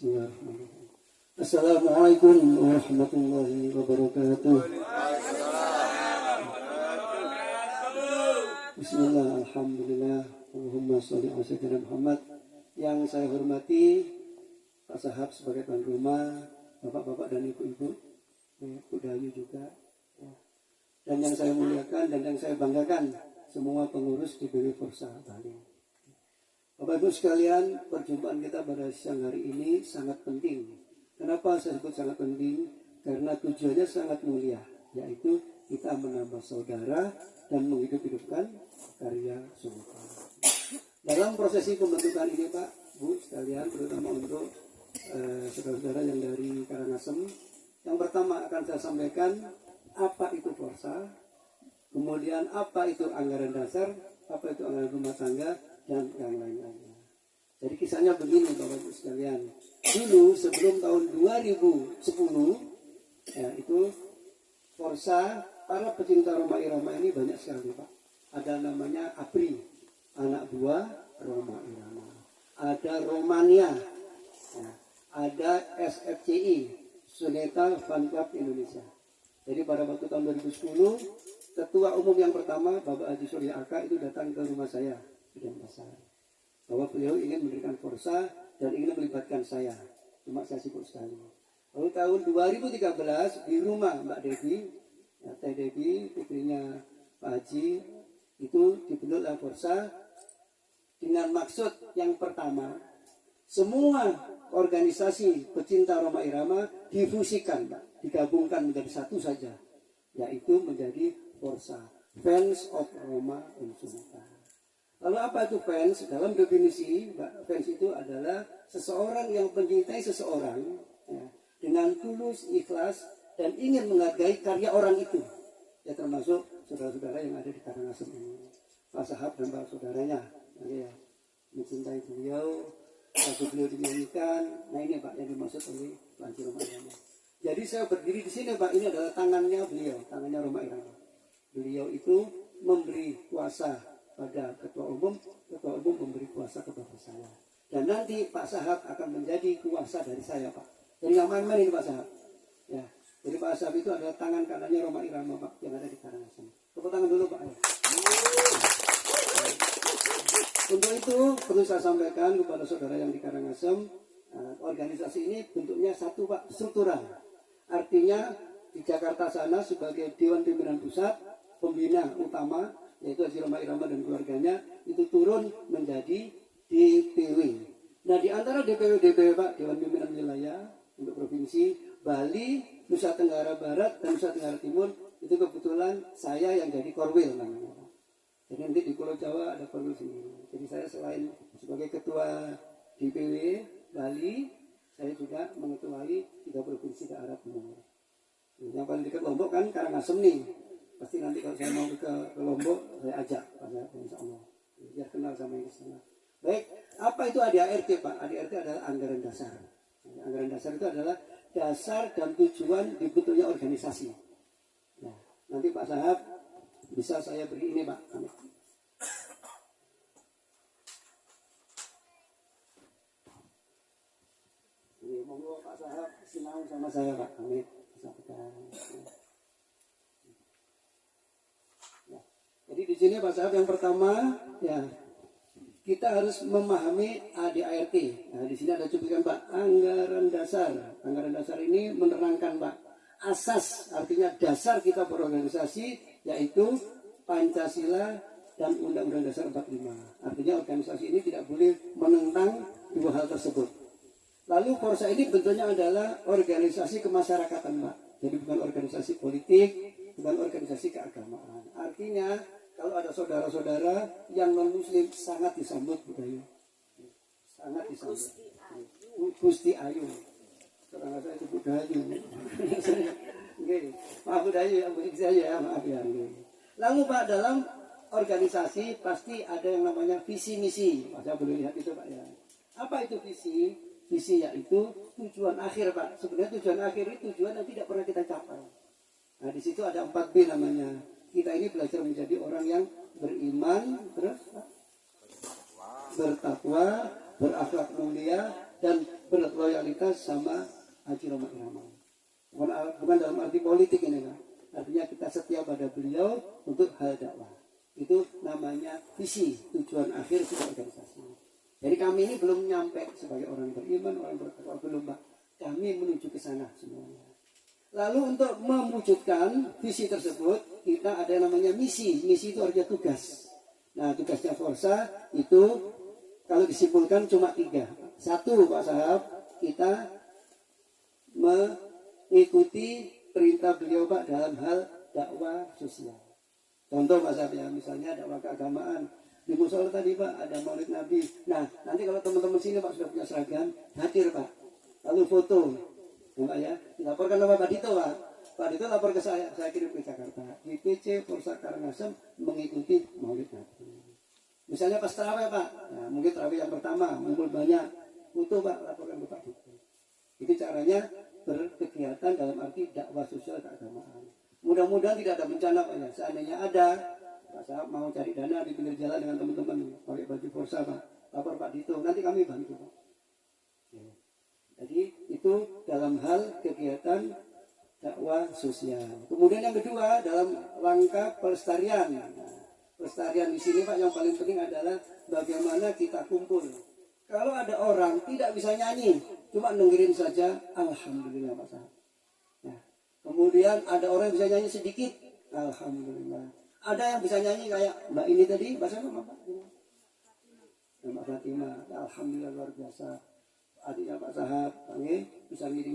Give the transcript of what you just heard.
Bismillahirrahmanirrahim. Assalamualaikum warahmatullahi wabarakatuh. Bismillah, alhamdulillah, Allahumma sholli ala sayyidina Muhammad. Yang saya hormati Pak Sahab sebagai tuan rumah, bapak-bapak dan ibu-ibu, Bu Dayu juga, dan yang saya muliakan dan yang saya banggakan, semua pengurus di BW Forsa Bali. Bapak Ibu sekalian, perjumpaan kita pada siang hari ini sangat penting. Kenapa saya sebut sangat penting? Karena tujuannya sangat mulia, yaitu kita menambah saudara dan menghidup-hidupkan karya sumber. Dalam prosesi pembentukan ini Pak, Bu sekalian, terutama untuk saudara-saudara yang dari Karangasem, yang pertama akan saya sampaikan apa itu Forsa, kemudian apa itu anggaran dasar, apa itu anggaran rumah tangga, dan yang lain-lainnya. Jadi kisahnya begini Bapak Ibu sekalian. Dulu sebelum tahun 2010 ya, itu Forsa, para pecinta Rhoma Irama ini banyak sekali Pak. Ada namanya APRI, anak buah Rhoma Irama. Ada Romania, ya, ada SFCI, Suneta Fan Club Indonesia. Jadi pada waktu tahun 2010, ketua umum yang pertama Bapak Haji Surya Aka itu datang ke rumah saya di Denpasar, bahwa beliau ingin mendirikan Forsa dan ingin melibatkan saya. Cuma saya sibuk sekali. Lalu tahun 2013 di rumah Mbak Devi, ya, Teh Devi, putrinya Pak Haji, itu dibentuklah Forsa dengan maksud yang pertama, semua organisasi pecinta Rhoma Irama difusikan, Pak, digabungkan menjadi satu saja, yaitu menjadi Forsa, Fans of Rhoma Insunata. Lalu apa itu fans? Dalam definisi, fans itu adalah seseorang yang mencintai seseorang, ya, dengan tulus, ikhlas, dan ingin menghargai karya orang itu. Ya, termasuk saudara-saudara yang ada di Karangasem ini, Pak Sahab dan Pak saudaranya, ya, mencintai beliau, lagu beliau dinyanyikan. Nah ini Pak yang dimaksud oleh Pak Haji Rhoma Irama. Jadi saya berdiri di sini Pak, ini adalah tangannya beliau, tangannya Rhoma Irama. Beliau itu memberi kuasa pada ketua umum memberi kuasa kepada saya. Dan nanti Pak Sahab akan menjadi kuasa dari saya Pak. Jadi nggak main-main ini Pak Sahab. Ya, jadi Pak Sahab itu adalah tangan kanannya Rhoma Irama Pak, yang ada di Karangasem. Tepuk tangan dulu Pak. Ya. Untuk itu perlu saya sampaikan kepada saudara yang di Karangasem, organisasi ini bentuknya satu Pak, struktural. Artinya di Jakarta sana sebagai Dewan Pimpinan Pusat, pembina utama yaitu Haji Rhoma Irama dan keluarganya itu turun menjadi DPW. Nah di antara DPW Pak, Dewan Pimpinan Wilayah untuk Provinsi Bali, Nusa Tenggara Barat dan Nusa Tenggara Timur, itu kebetulan saya yang jadi Korwil namanya. Jadi nanti di Pulau Jawa ada Korwil sendiri. Jadi saya selain sebagai ketua DPW Bali, saya juga mengetuai 3 provinsi daerah timur. Yang paling dekat Lombok kan Karangasem nih. Pasti nanti kalau saya mau ke Lombok, saya ajak pada insya Allah, biar kenal sama yang di sana. Baik, apa itu ADART Pak? ADART adalah anggaran dasar. Anggaran dasar itu adalah dasar dan tujuan dibentuknya organisasi. Nah, nanti Pak Sahab bisa saya beri ini Pak. Ini monggo Pak Sahab sinau sama saya Pak. Amin. Jadi di sini Pak Sahab yang pertama ya kita harus memahami ADART. Nah di sini ada cuplikan Pak, anggaran dasar. Anggaran dasar ini menerangkan Pak asas, artinya dasar kita berorganisasi yaitu Pancasila dan Undang-Undang Dasar 45. Artinya organisasi ini tidak boleh menentang dua hal tersebut. Lalu Forsa ini bentuknya adalah organisasi kemasyarakatan Pak. Jadi bukan organisasi politik, bukan organisasi keagamaan. Artinya kalau ada saudara-saudara yang non-muslim sangat disambut budaya, sangat disambut. Gusti Ayu, saudara saya itu budaya. Maaf budaya, musik saya ya, maaf ya. Lalu Pak dalam organisasi pasti ada yang namanya visi misi. Saya boleh lihat itu Pak ya. Apa itu visi? Visi yaitu tujuan akhir Pak. Sebenarnya tujuan akhir itu tujuan yang tidak pernah kita capai. Nah di situ ada 4B namanya. Kita ini belajar menjadi orang yang beriman, terus bertakwa, berakhlak mulia, dan berloyalitas sama Haji Roma Irama. Bukan dalam arti politik ini, Pak. Artinya kita setia pada beliau untuk hal dakwah. Itu namanya visi, tujuan akhir sebuah organisasi. Jadi kami ini belum nyampe sebagai orang beriman, orang bertakwa, belum, Pak. Kami menuju ke sana semuanya. Lalu untuk mewujudkan visi tersebut, kita ada yang namanya misi. Misi itu artinya tugas. Nah, tugasnya Forsa itu kalau disimpulkan cuma 3. 1, Pak Sahab, kita mengikuti perintah beliau, Pak, dalam hal dakwah sosial. Contoh, Pak Sahab, ya, misalnya dakwah keagamaan. Di musola tadi, Pak, ada Maulid Nabi. Nah, nanti kalau teman-teman sini, Pak, sudah punya seragam, hadir, Pak. Lalu foto. Pak, ya, dilaporkan sama Pak Dito, Pak. Pak Dito lapor ke saya kirim ke Jakarta. IPC Forsa Karangasem mengikuti Maulid Nabi. Misalnya pas terawih, Pak, nah, mungkin terawih yang pertama, ngumpul banyak, foto, Pak, laporkan ke Pak Dito. Itu caranya berkegiatan dalam arti dakwah sosial keagamaan. Mudah-mudahan tidak ada bencana, Pak, ya. Seandainya ada, Pak Sahab mau cari dana di pinggir jalan dengan teman-teman, pakai baju Forsa, Pak, lapor Pak Dito, nanti kami bantu, Pak. Jadi itu dalam hal kegiatan dakwah sosial. Kemudian yang kedua dalam rangka pelestarian. Nah, pelestarian di sini, Pak, yang paling penting adalah bagaimana kita kumpul. Kalau ada orang tidak bisa nyanyi, cuma dengerin saja, alhamdulillah, Pak Sahab. Nah, kemudian ada orang yang bisa nyanyi sedikit, alhamdulillah. Ada yang bisa nyanyi kayak Mbak ini tadi, bahasa apa, Pak? Mbak Fatimah, alhamdulillah luar biasa. Adiknya Pak Sahab, bisa ngirim